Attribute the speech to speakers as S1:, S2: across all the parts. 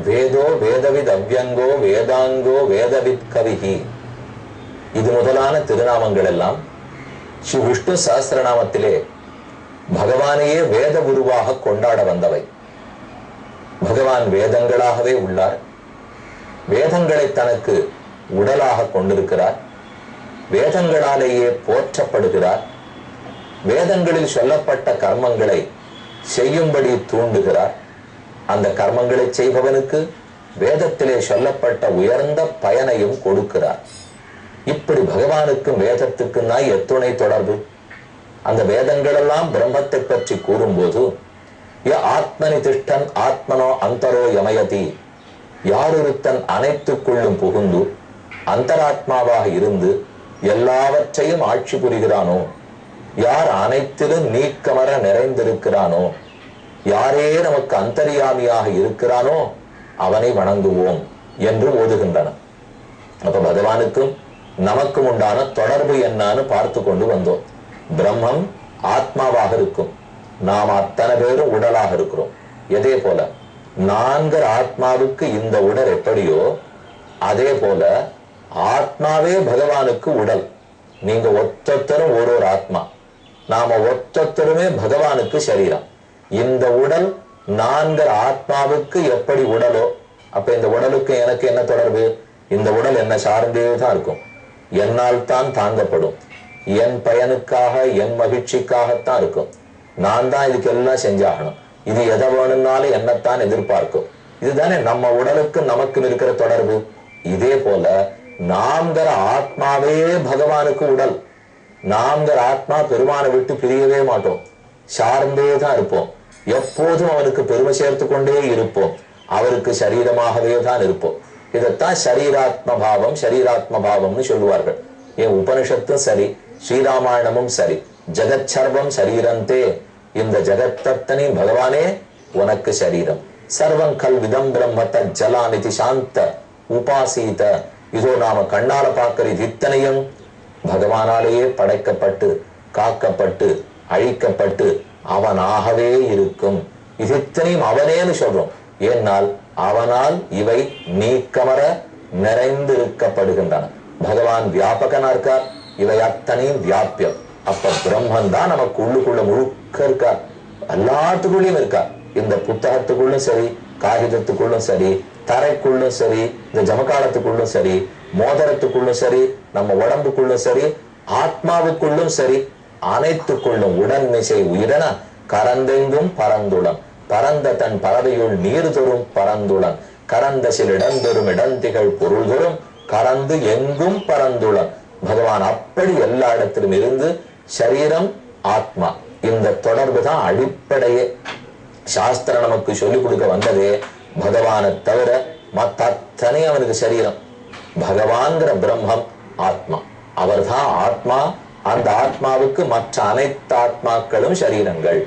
S1: வேதோ வேதவித் அவ்யங்கோ வேதாங்கோ வேதவித் கவிஹி. இது முதலான திருநாமங்கள் எல்லாம் ஸ்ரீ விஷ்ணு சஹஸ்ரநாமத்திலே பகவானையே வேத குருவாக கொண்டாட வந்தவை. பகவான் வேதங்களாகவே உள்ளார். வேதங்களை தனக்கு உடலாக கொண்டிருக்கிறார். வேதங்களாலேயே போற்றப்படுகிறார். வேதங்களில் சொல்லப்பட்ட கர்மங்களை செய்யும்படி தூண்டுகிறார். அந்த கர்மங்களை செய்பவனுக்கு வேதத்திலே சொல்லப்பட்ட உயர்ந்த பயனையும் கொடுக்கிறார். இப்படி பகவானுக்கும் வேதத்துக்கும் தான் எத்துணை தொடர்பு. அந்த வேதங்கள் எல்லாம் பிரம்மத்தை பற்றி கூறும்போது ஆத்மனி திஷ்டன் ஆத்மனோ அந்தரோ யமயதி, யாரொருத்தன் அனைத்துக்குள்ளும் புகுந்து அந்தராத்மாவாக இருந்து எல்லாவற்றையும் ஆட்சி புரிகிறானோ, யார் அனைத்திலும் நீக்கமர நிறைந்திருக்கிறானோ, யாரே நமக்கு அந்தர்யாமியாக இருக்கிறானோ அவனை வணங்குவோம் என்று ஓதுகின்றன. அப்ப பகவானுக்கும் நமக்கும் உண்டான தொடர்பு என்னன்னு பார்த்து கொண்டு வந்தோம். பிரம்மம் ஆத்மாவாக இருக்கும், நாம் அத்தனை பேரும் உடலாக இருக்கிறோம். எதே போல நான்கு ஆத்மாவுக்கு இந்த உடல் எப்படியோ அதே போல ஆத்மாவே பகவானுக்கு உடல். நீங்க ஒத்தொத்தரும் ஒரு ஆத்மா, நாம ஒத்தொத்தருமே பகவானுக்கு சரீரம். இந்த உடல் நான்கு ஆத்மாவுக்கு எப்படி உடலோ, அப்ப இந்த உடலுக்கு எனக்கு என்ன தொடர்பு? இந்த உடல் என்ன சார்ந்தேதான் இருக்கும். என்னால் தான் தாங்கப்படும், என் பயனுக்காக என் மகிழ்ச்சிக்காகத்தான் இருக்கும். நான் தான் இதுக்கு எல்லாம் செஞ்சாகணும். இது எதை வேணும்னாலும் என்னத்தான் எதிர்பார்க்கும். இதுதானே நம்ம உடலுக்கு நமக்கும் இருக்கிற தொடர்பு. இதே போல நாம்கிற ஆத்மாவே பகவானுக்கு உடல். நாம்கிற ஆத்மா பெருமானை விட்டு பிரியவே மாட்டோம், சார்ந்தேதான் இருப்போம். எப்போதும் அவருக்கு பெருமை சேர்த்து கொண்டே இருப்போம். அவருக்கு சரீரமாகவே தான் இருப்போம். இதைத்தான் சரீராத்ம பாவம் சரீராத்ம பாவம்னு சொல்லுவார்கள். என் உபனிஷத்தும் சரி, ஸ்ரீராமாயணமும் சரி, ஜெகத் சர்வம் சரீரந்தே, இந்த ஜெகத்தனை பகவானே உனக்கு சரீரம். சர்வம் கல் விதம் பிரம்மத்த ஜலாநிதி சாந்த உபாசீத. இதோ நாம கண்ணால பார்க்கிற இது இத்தனையும் பகவானாலேயே படைக்கப்பட்டு காக்கப்பட்டு அழிக்கப்பட்டு அவனாகவே இருக்கும். இது இத்தனையும் அவனேன்னு சொல்றோம். ஏனால் அவனால் இவை நீக்கமர நிறைந்திருக்கப்படுகின்றன. பகவான் வியாபகனா இருக்கார், இவை அத்தனையும் வியாபியம். அப்ப பிரம்மன் தான் நமக்கு உள்ளுக்குள்ள முழுக்க இருக்கார், எல்லாத்துக்குள்ளயும் இருக்கார். இந்த புத்தகத்துக்குள்ளும் சரி, காகிதத்துக்குள்ளும் சரி, தரைக்குள்ளும் சரி, இந்த ஜமகாலத்துக்குள்ளும் சரி, மோதிரத்துக்குள்ளும் சரி, நம்ம உடம்புக்குள்ளும் சரி, ஆத்மாவுக்குள்ளும் சரி, அனைத்துக்குள்ளும் உடன்மிசை உயிரென கரந்தெங்கும் பரந்துளன். பரந்த தன் பறவையுள் நீர் தொறும் பரந்துளன். கரந்த சில இடந்தொரும் இடந்திகள் பொருள் தொறும் கரந்து எங்கும் பரந்துளன். பகவான் அப்படி எல்லா இடத்திலும் இருந்து சரீரம் ஆத்மா, இந்த தொடர்பு தான் அடிப்படையே. சாஸ்திரம் நமக்கு சொல்லிக் கொடுக்க வந்ததே பகவானை தவிர மற்ற அத்தனை அவனுக்கு சரீரம். பகவான்கிற பிரம்மம் ஆத்மா, அவர்தான் ஆத்மா. அந்த ஆத்மாவுக்கு மற்ற அனைத்து ஆத்மாக்களும் சரீரங்கள்.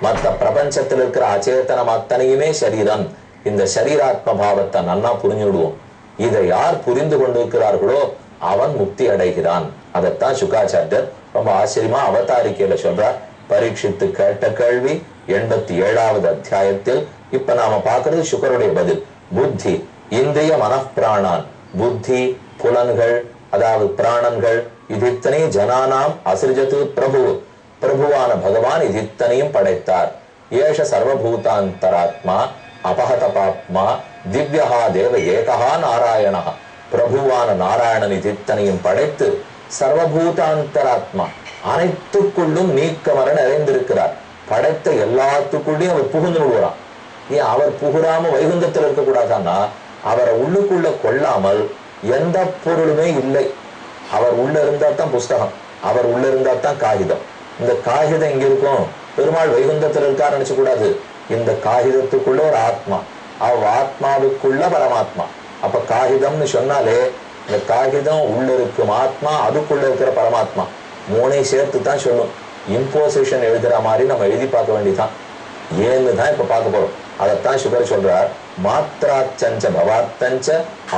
S1: மற்ற பிரபஞ்சத்தில் இருக்கிற அச்சேதனம் அத்தனையுமே சரீரம். இந்த சரீராத்ம பாவத்தை நன்னா புரிஞ்சுடுவோம். இதை யார் புரிந்து கொண்டிருக்கிறார்களோ அவன் முக்தி அடைகிறான். அதைத்தான் சுகாச்சாரியர் ரொம்ப ஆச்சரியமா அவதாரிக்கையில சொல்றார். பரீட்சித்து கேட்ட கேள்வி 87வது அத்தியாயத்தில். இப்ப நாம பார்க்கிறது சுகருடைய பதில். புத்தி இந்திரிய மனப்பிராணான். புத்தி புலன்கள், அதாவது பிராணன்கள், இது இத்தனை ஜனானாம் அசிருஜத்து பிரபு. பிரபுவான பகவான் இது இத்தனையும் படைத்தார். ஏஷ சர்வபூதாந்தராத்மா அபஹத பாப்மா திவ்யஹா தேவ ஏகஹா நாராயணா. பிரபுவான நாராயணன் இது இத்தனையும் படைத்து சர்வபூதாந்தராத்மா, அனைத்துக்குள்ளும் நீக்கமர நிறைந்திருக்கிறார். படைத்த எல்லாத்துக்குள்ளயும் அவர் புகுந்து விடுவாராம். ஏன் அவர் புகுறாம வைகுந்தத்தில் இருக்கக்கூடாதான்னா, அவரை உள்ளுக்குள்ள கொள்ளாமல் எந்த பொருளுமே இல்லை. அவர் உள்ள இருந்தா தான் புஸ்தகம், அவர் உள்ள இருந்தா தான் காகிதம். இந்த காகிதம் இங்க இருக்கும், பெருமாள் வைகுந்தத்தில் இருக்காரு நினைச்ச கூடாது. இந்த காகிதத்துக்குள்ள ஒரு ஆத்மா, ஆத்மாவுக்குள்ள பரமாத்மா. அப்ப காகிதம்னு சொன்னாலே இந்த காகிதம் உள்ள இருக்கும் ஆத்மா, அதுக்குள்ள இருக்கிற பரமாத்மா, மூணை சேர்த்து தான் சொல்லும். இம்போசிஷன் எழுதுற மாதிரி நம்ம எழுதி பார்க்க வேண்டியதான். ஏன்னு தான் இப்ப பார்க்க போறோம். அதைத்தான் சுகர் சொல்றார். மாத்ராச்சஞ்ச பவார்த்தஞ்ச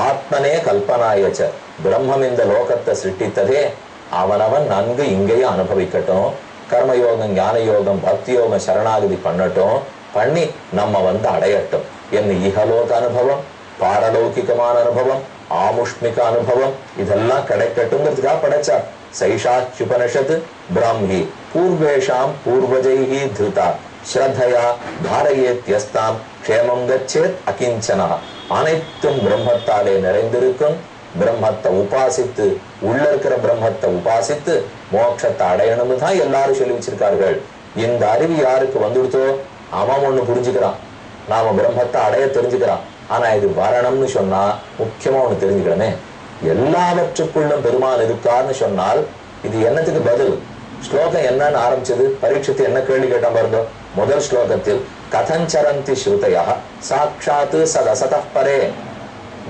S1: ஆத்மனே கல்பனாயச்ச. பிரம்மம் இந்த லோகத்தை சிருஷ்டித்ததே அவனவன் நன்கு இங்கேயே அனுபவிக்கட்டும். கர்மயோகம், ஞான யோகம், பக்தி யோகம், சரணாகதி பண்ணட்டும். பண்ணி நம்ம அடையட்டும். என்ன இகலோக அனுபவம், பாரலௌகிகமான அனுபவம், ஆமுஷ்மிக அனுபவம் இதெல்லாம் கிடைக்கட்டுங்கிறதுக்காக படைச்சார். சைஷாச்சுபனிஷத் பிராமி பூர்வேஷாம் பூர்வஜைஹி திருதா ஸ்ரத்தையா தாரயேத்யஸ்தாம் க்ஷேமம் கச்சேத் அகிஞ்சனா. அனைத்தும் பிரம்மத்தாலே நிறைந்திருக்கும். பிரம்மத்தை உபாசித்து உள்ள இருக்கிற பிரம்மத்தை உபாசித்து மோட்சத்தை அடையணும்னு தான் எல்லாரும் சொல்லி வச்சிருக்கார்கள். இந்த அறிவு யாருக்கு வந்துடுதோ அவன் ஒண்ணு புரிஞ்சுக்கிறான், நாம பிரம்மத்தை அடைய தெரிஞ்சுக்கிறான். ஆனா இது வரணும்னு சொன்னா முக்கியமா ஒண்ணு தெரிஞ்சுக்கணுமே, எல்லாவற்றுக்குள்ளும் பெருமான் இருக்கார்னு சொன்னால் இது என்னத்துக்கு பதில்? ஸ்லோகம் என்னன்னு ஆரம்பிச்சது? பரீட்சித்து என்ன கேள்வி கேட்டான் பாருங்க. முதல் ஸ்லோகத்தில் கதஞ்சரந்தி ஸ்ருதயா சாட்சாத்து சதசத பரே.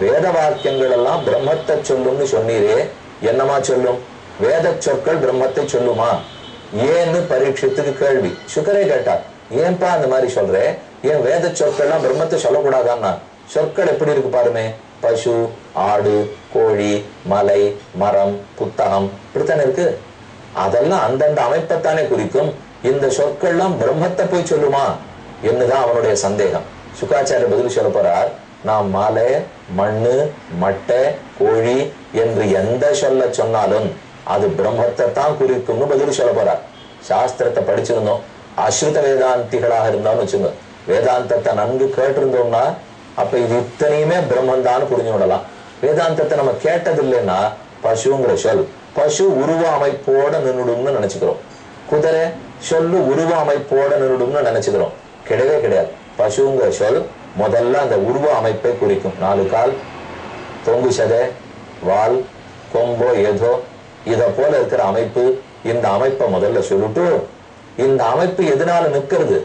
S1: வேத வாக்கியங்கள் எல்லாம் பிரம்மத்தை சொல்லும்னு சொன்னீரே, என்னமா சொல்லும்? வேத சொற்கள் பிரம்மத்தை சொல்லுமா? ஏன்னு பரீட்சித்துக்கு கேள்வி. சுகரே கேட்டார், ஏன்பா அந்த மாதிரி சொல்றே, ஏன் வேத சொற்கள்லாம் பிரம்மத்தை சொல்லக்கூடாதான்னா? சொற்கள் எப்படி இருக்கு பாருமே, பசு, ஆடு, கோழி, மலை, மரம், புத்தகம் இப்படித்தானே இருக்கு. அதெல்லாம் அந்தந்த அமைப்பைத்தானே குறிக்கும். இந்த சொற்கள்லாம் பிரம்மத்தை போய் சொல்லுமா என்னதான் அவனுடைய சந்தேகம். சுகாச்சாரிய பதில் சொல்ல போறார், நாம் மலை, மண்ணு, மட்டை, கோழி என்று எந்த சொல்ல சொன்னாலும் அது பிரம்மத்தை தான் குறிக்கும்னு பதில் சொல்ல போறார். சாஸ்திரத்தை படிச்சிருந்தோம், அஸ்ருத வேதாந்திகளாக இருந்தாலும் வச்சுங்க, வேதாந்தத்தை நன்கு கேட்டிருந்தோம்னா அப்ப இது இத்தனையுமே பிரம்மந்தான்னு புரிஞ்சு விடலாம். வேதாந்தத்தை நம்ம கேட்டது இல்லைன்னா பசுங்கிற சொல் பசு உருவ அமைப்போட நின்றுடும்னு நினைச்சுக்கிறோம். குதிரை சொல்லு உருவ அமைப்போட நின்றுடும்னு நினைச்சுக்கிறோம். கிடையவே கிடையாது. பசுங்கிற சொல் முதல்ல அந்த உருவ அமைப்பை குறிக்கும். 4 கால், தொங்கு சதை, வால், கொம்போ ஏதோ இத போல இருக்கிற அமைப்பு. இந்த அமைப்பை முதல்ல சொல்லிட்டு, இந்த அமைப்பு எதனால நிக்கிறது?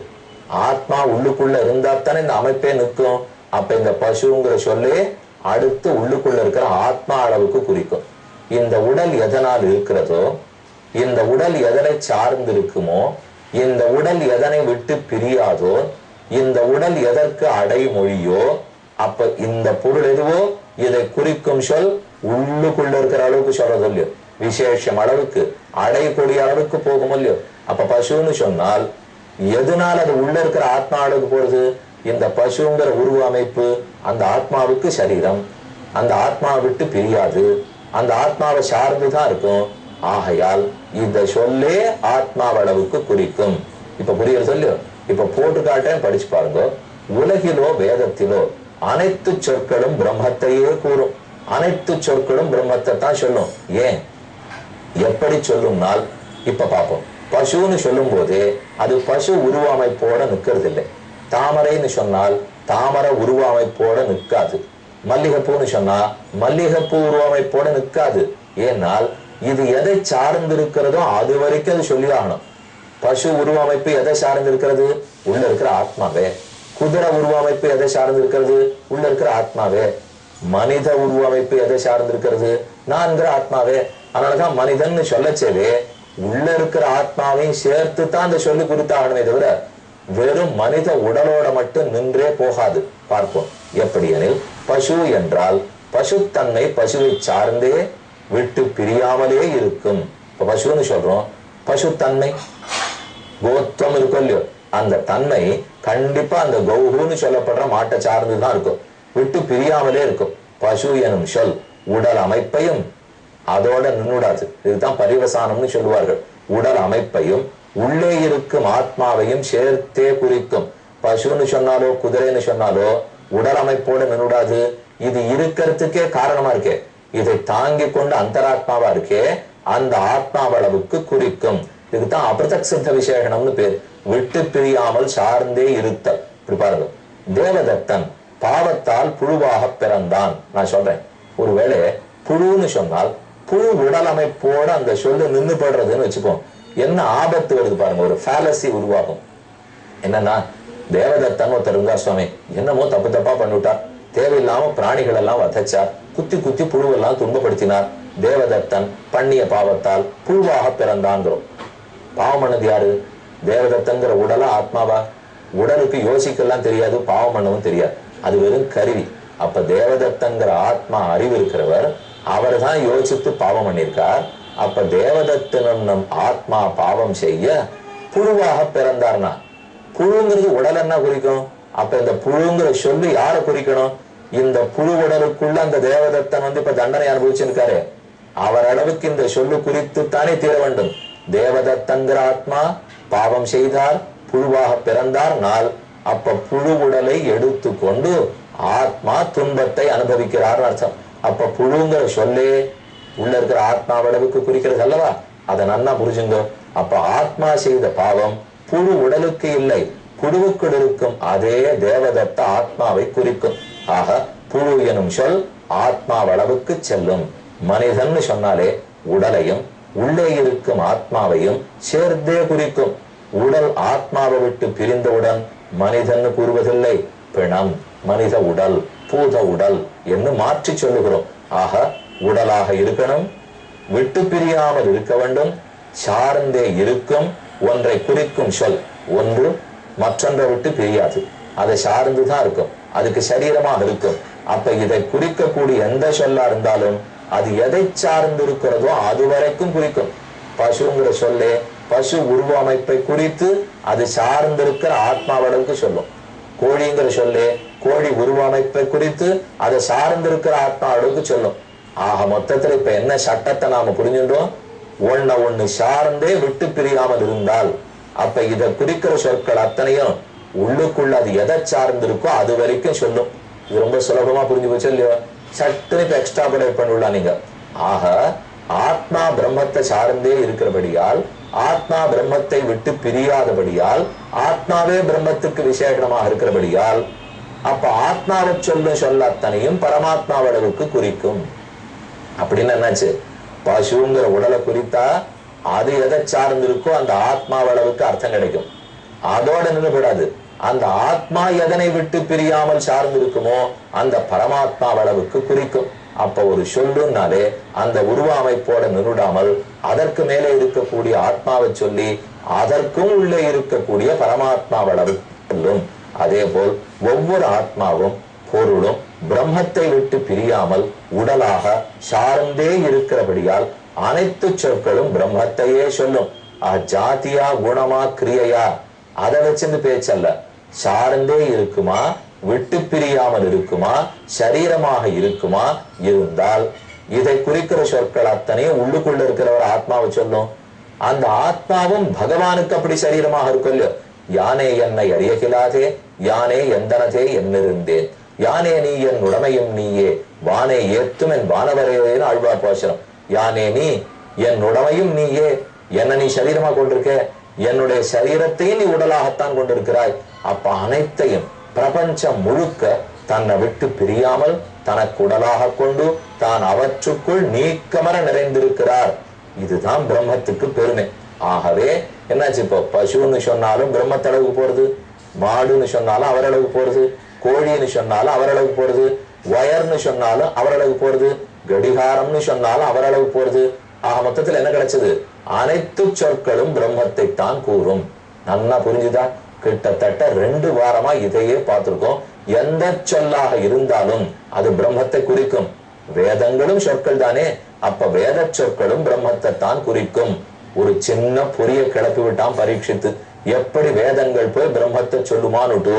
S1: ஆத்மா உள்ளுக்குள்ள இருந்தா தானே இந்த அமைப்பே நிற்கும். அப்ப இந்த பசுங்கிற சொல்லே அடுத்து உள்ளுக்குள்ள இருக்கிற ஆத்மா அளவுக்கு குறிக்கும். இந்த உடல் எதனால் இருக்கிறதோ, இந்த உடல் எதனை சார்ந்து இருக்குமோ, இந்த உடல் எதனை விட்டு பிரியாதோ, இந்த உடல் எதற்கு அடைமொழியோ, அப்ப இந்த பொருள் எதுவோ இதை குறிக்கும் சொல் உள்ளுக்குள்ள இருக்கிற அளவுக்கு சொல்றது இல்லையோ, விசேஷம் அளவுக்கு அடையக்கூடிய அளவுக்கு போகும் இல்லையோ. அப்ப பசுன்னு சொன்னால் எதனால் அது உள்ள இருக்கிற ஆத்மா அளவுக்கு போறது? இந்த பசுங்கிற உருவ அமைப்பு அந்த ஆத்மாவுக்கு சரீரம், அந்த ஆத்மாவை விட்டு பிரியாது, அந்த ஆத்மாவை சார்ந்துதான் இருக்கும். ஆகையால் இந்த சொல்லே ஆத்மாவளவுக்கு குறிக்கும். இப்ப புரியுற சொல்லியோ. இப்ப போட்டு காட்டேன், படிச்சு பாருங்க. உலகிலோ வேதத்திலோ அனைத்து சொற்களும் பிரம்மத்தையே கூறும். அனைத்து சொற்களும் பிரம்மத்தை தான் சொல்லும். ஏன், எப்படி சொல்லும்னால் இப்ப பார்ப்போம். பசுன்னு சொல்லும் போதே அது பசு உருவ அமைப்போட நிக்கிறது இல்லை. தாமரைன்னு சொன்னால் தாமரை உருவ அமைப்போட நிற்காது. மல்லிகைப்பூன்னு சொன்னா மல்லிகைப்பூ உருவ அமைப்போட நிற்காது. ஏனால் இது எதை சார்ந்திருக்கிறதோ அது வரைக்கும் அது சொல்லி ஆகணும். பசு உருவ அமைப்பு எதை சார்ந்திருக்கிறது? உள்ள இருக்கிற ஆத்மாவே. குதிரை உருவ அமைப்பு எதை சார்ந்திருக்கிறது? உள்ள இருக்கிற ஆத்மாவே. மனித உருவ அமைப்பு எதை சார்ந்திருக்கிறது? நான்கிற ஆத்மாவே. அதனாலதான் மனிதன் சொல்லச்சேவே உள்ள இருக்கிற ஆத்மாவையும் சேர்த்து தான் அந்த சொல்லி குறித்தாகணுமே தவிர வெறும் மனித உடலோட மட்டும் நின்றே போகாது. பார்ப்போம் எப்படி எனில், பசு என்றால் பசுத்தன்மை பசுவை சார்ந்தே விட்டு பிரியாமலே இருக்கும். இப்ப பசுன்னு சொல்றோம், பசுத்தன்மை கோத்துவம் இருக்கும் இல்லையோ, அந்த தன்மை கண்டிப்பா அந்த கௌஹுன்னு சொல்லப்படுற மாட்டை சார்ந்துதான் இருக்கும், விட்டு பிரியாமலே இருக்கும். பசு எனும் சொல் உடல் அமைப்பையும் அதோட நின்னுடாது. இதுதான் பரிவசானம்னு சொல்லுவார்கள். உடல் அமைப்பையும் உள்ளே இருக்கும் ஆத்மாவையும் சேர்த்தே குறிக்கும். பசுன்னு சொன்னாலோ குதிரைன்னு சொன்னாலோ உடல் அமைப்போட நின்னுடாது. இது இருக்கிறதுக்கே காரணமா இருக்கே, இதை தாங்கி கொண்டு அந்தராத்மாவா இருக்கே, அந்த ஆத்மாவளவுக்கு குறிக்கும். இதுதான் அபிரதக் சித்த விசேஷனம்னு பேர். விட்டு பிரியாமல் சார்ந்தே இருத்தல். இப்படி பாருங்க, தேவதத்தன் பாவத்தால் புழுவாக பிறந்தான். நான் சொல்றேன், ஒருவேளை புழுன்னு சொன்னால் புழு உடல் அமைப்போட அந்த சொல்லு நின்று படுறதுன்னு வச்சுப்போம். என்ன ஆபத்து வருது பாருங்க, ஒரு ஃபேலசி உருவாகும். என்னன்னா, தேவதத்தன் ஒருத்தர் இருந்தார் சுவாமி, என்னமோ தப்பு தப்பா பண்ணிவிட்டார், தேவையில்லாம பிராணிகள் எல்லாம் வதைச்சார், குத்தி குத்தி புழுவெல்லாம் துன்பப்படுத்தினார். தேவதத்தன் பண்ணிய பாவத்தால் புழுவாக பிறந்தான்றோம். பாவம் பண்ணது யாரு? தேவதத்தன்கிற உடலா ஆத்மாவா? உடலுக்கு யோசிக்கலாம் தெரியாது, பாவம் பண்ணவும் தெரியாது, அது வெறும் கருவி. அப்ப தேவதத்தன்கிற ஆத்மா அறிவு இருக்கிறவர், அவர் தான் யோசித்து பாவம் பண்ணியிருக்கார். அப்ப தேவதத்தனும் நம் ஆத்மா பாவம் செய்ய புழுவாக பிறந்தார்னா புழுங்கிறது உடல் என்ன குறிக்கும்? அப்ப இந்த புழுங்கிற சொல்லு யாரை குறிக்கணும்? இந்த புழு உடலுக்குள்ள அந்த தேவதத்தன் இப்ப தண்டனை அனுபவிச்சிருக்காரு, அவர் அளவுக்கு இந்த சொல்லு குறித்து தானே தீர வேண்டும். தேவதத்தங்கிற ஆத்மா பாவம் செய்தார், புழுவாக பிறந்தார் நாள். அப்ப புழு உடலை எடுத்து கொண்டு ஆத்மா துன்பத்தை அனுபவிக்கிறார் அர்த்தம். அப்ப புழுங்கிற சொல்லே உள்ள இருக்கிற ஆத்மா அளவுக்கு குறிக்கிறது அல்லவா? அதை நன்னா புரிஞ்சுங்க. அப்ப ஆத்மா செய்த பாவம் புழு உடலுக்கு இல்லை, புழுவுக்குள் இருக்கும் அதே தேவதத்த ஆத்மாவை குறிக்கும். ஆக புழு எனும் சொல் ஆத்மாவளவுக்கு செல்லும். மனிதன் சொன்னாலே உடலையும் உள்ளே இருக்கும் ஆத்மாவையும் சேர்ந்தே குறிக்கும். உடல் ஆத்மாவை விட்டு பிரிந்தவுடன் மனிதன் கூறுவதில்லை, பிணம், மனித உடல், பூத உடல் என்று மாற்றி சொல்லுகிறோம். ஆக உடலாக இருக்கணும், விட்டு பிரியாமல் இருக்க வேண்டும், சார்ந்தே இருக்கும். ஒன்றை குறிக்கும் சொல் ஒன்று மற்றொன்றை விட்டு பிரியாது, அதை சார்ந்துதான் இருக்கும், அதுக்கு சரீரமாக இருக்கும். அப்ப இதை குறிக்கக்கூடிய எந்த சொல்லா இருந்தாலும் அது எதை சார்ந்து இருக்கிறதோ அது வரைக்கும் குறிக்கும். பசுங்கிற சொல்லே பசு உருவ அமைப்பை குறித்து அது சார்ந்திருக்கிற ஆத்மாவளவுக்கு சொல்லும். கோழிங்கிற சொல்லே கோழி உருவ அமைப்பை குறித்து அதை சார்ந்திருக்கிற ஆத்மாவளவுக்கு சொல்லும். ஆக மொத்தத்துல இப்ப என்ன சட்டத்தை நாம புரிஞ்சுட்டோம்? ஒண்ணு சார்ந்தே விட்டு பிரியாமல் இருந்தால் அப்ப இதை குறிக்கிற சொற்கள் அத்தனையும் உள்ளுக்குள்ள அது எதை சார்ந்திருக்கோ அது வரைக்கும் சொல்லும். இது ரொம்ப சுலபமா புரிஞ்சு போச்சு இல்லையோ? சட்டுன்னு இப்ப எக்ஸ்ட்ராபுலேட் பண்ணிவிடலாம் நீங்க. ஆக ஆத்மா பிரம்மத்தை சார்ந்தே இருக்கிறபடியால், ஆத்மா பிரம்மத்தை விட்டு பிரியாதபடியால், ஆத்மாவே பிரம்மத்துக்கு விசேஷமாக இருக்கிறபடியால், அப்ப ஆத்மாவை சொல்லும் சொல்ல அத்தனையும் பரமாத்மாவளவுக்கு குறிக்கும். அப்படின்னு என்னாச்சு? பசுங்கிற உடலை குறித்தா அது எதை சார்ந்திருக்கோ அந்த ஆத்மாவளவுக்கு அர்த்தம் கிடைக்கும். அதோட நின்றுவிடாது, அந்த ஆத்மா எதனை விட்டு பிரியாமல் சார்ந்திருக்குமோ அந்த பரமாத்மாவளவுக்கு குறிக்கும். அப்ப ஒரு சொல்லுனாலே அந்த உருவ அமைப்போட நின்றுடாமல் அதற்கு மேலே இருக்கக்கூடிய ஆத்மாவை சொல்லி அதற்கும் உள்ளே இருக்கக்கூடிய பரமாத்மாவளவு சொல்லும். அதே போல் ஒவ்வொரு ஆத்மாவும் பொருளும் பிரம்மத்தை விட்டு பிரியாமல் உடலாக சார்ந்தே இருக்கிறபடியால் அனைத்து சொற்களும் பிரம்மத்தையே சொல்லும். ஜாதியா குணமா கிரியையா அதை வச்சிருந்து பேச்சல்ல, சார்ந்தே இருக்குமா, விட்டு பிரியாமல் இருக்குமா, சரீரமாக இருக்குமா இருந்தால் இதை குறிக்கிற சொற்கள் அத்தனையும் உள்ளுக்குள்ள இருக்கிற ஒரு ஆத்மாவை சொல்லும். அந்த ஆத்மாவும் பகவானுக்கு அப்படி சரீரமாக இருக்கும் இல்லையோ? யானே என்னை அறியகிலாதே, யானே எந்தனதே என்னிருந்தேன், யானே நீ என் உடமையும் நீயே, வானே ஏத்தும் என் வானவரையேன்னு ஆழ்வார் பாசுரம். யானே நீ என் உடமையும் நீயே, என்ன நீ சரீரமா கொண்டிருக்க, என்னுடைய சரீரத்தையும் நீ உடலாகத்தான் கொண்டிருக்கிறாய். அப்ப அனைத்தையும் பிரபஞ்சம் முழுக்க தன்னை விட்டு பிரியாமல் தனக்கு உடலாக கொண்டு தான் அவற்றுக்குள் நீக்கமர நிறைந்திருக்கிறார். இதுதான் பிரம்மத்துக்கு பெருமை. ஆகவே என்னாச்சு? இப்போ பசுன்னு சொன்னாலும் பிரம்மத்தளவுக்கு போறது, மாடுன்னு சொன்னாலும் அவரளவுக்கு போறது, கோழின்னு சொன்னாலும் அவரளவுக்கு போறது, வயர்னு சொன்னாலும் அவரளவுக்கு போறது, கடிகாரம்னு சொன்னாலும் அவரளவு போறது. ஆக மொத்தத்தில் என்ன கிடைச்சது? அனைத்து சொற்களும் பிரம்மத்தை தான் கூறும். நல்லா புரிஞ்சுதா? கிட்டத்தட்ட 2 வாரமா இதையே பார்த்திருக்கோம். எந்த சொல்லாக இருந்தாலும் அது பிரம்மத்தை குறிக்கும். வேதங்களும் சொற்கள் தானே, அப்ப வேத சொற்களும் பிரம்மத்தை தான் குறிக்கும். ஒரு சின்ன பொரிய கிளப்பி விட்டான் பரீட்சித்து. எப்படி வேதங்கள் போய் பிரம்மத்தை சொல்லுமான்னுட்டு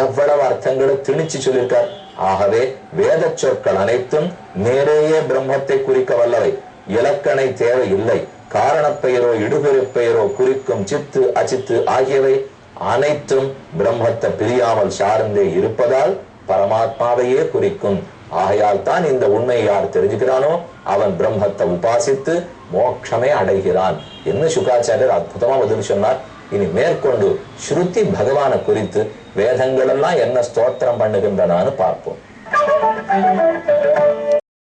S1: எவ்வளவு அர்த்தங்களை திணிச்சு சொல்லியிருக்கார். ஆகவே வேத சொற்கள் அனைத்தும் நேரேயே பிரம்மத்தை குறிக்க வல்லவை. இலக்கணை தேவை இல்லை. காரணப்பெயரோ இடுபெரு பெயரோ குறிக்கும் சித்து அச்சித்து ஆகியவை அனைத்தும் பிரம்மத்தை பிரியாமல் சார்ந்தே இருப்பதால் பரமாத்மாவையே குறிக்கும். ஆகையால் தான் இந்த உண்மையை யார் தெரிஞ்சுக்கிறானோ அவன் பிரம்மத்தை உபாசித்து மோட்சமே அடைகிறான் என்று சுகாச்சாரியர் அற்புதமா பதில் சொன்னார். இனி மேற்கொண்டு ஸ்ருதி பகவானை குறித்து வேதங்கள் எல்லாம் என்ன ஸ்தோத்திரம் பண்ணுகின்றனான்னு பார்ப்போம்.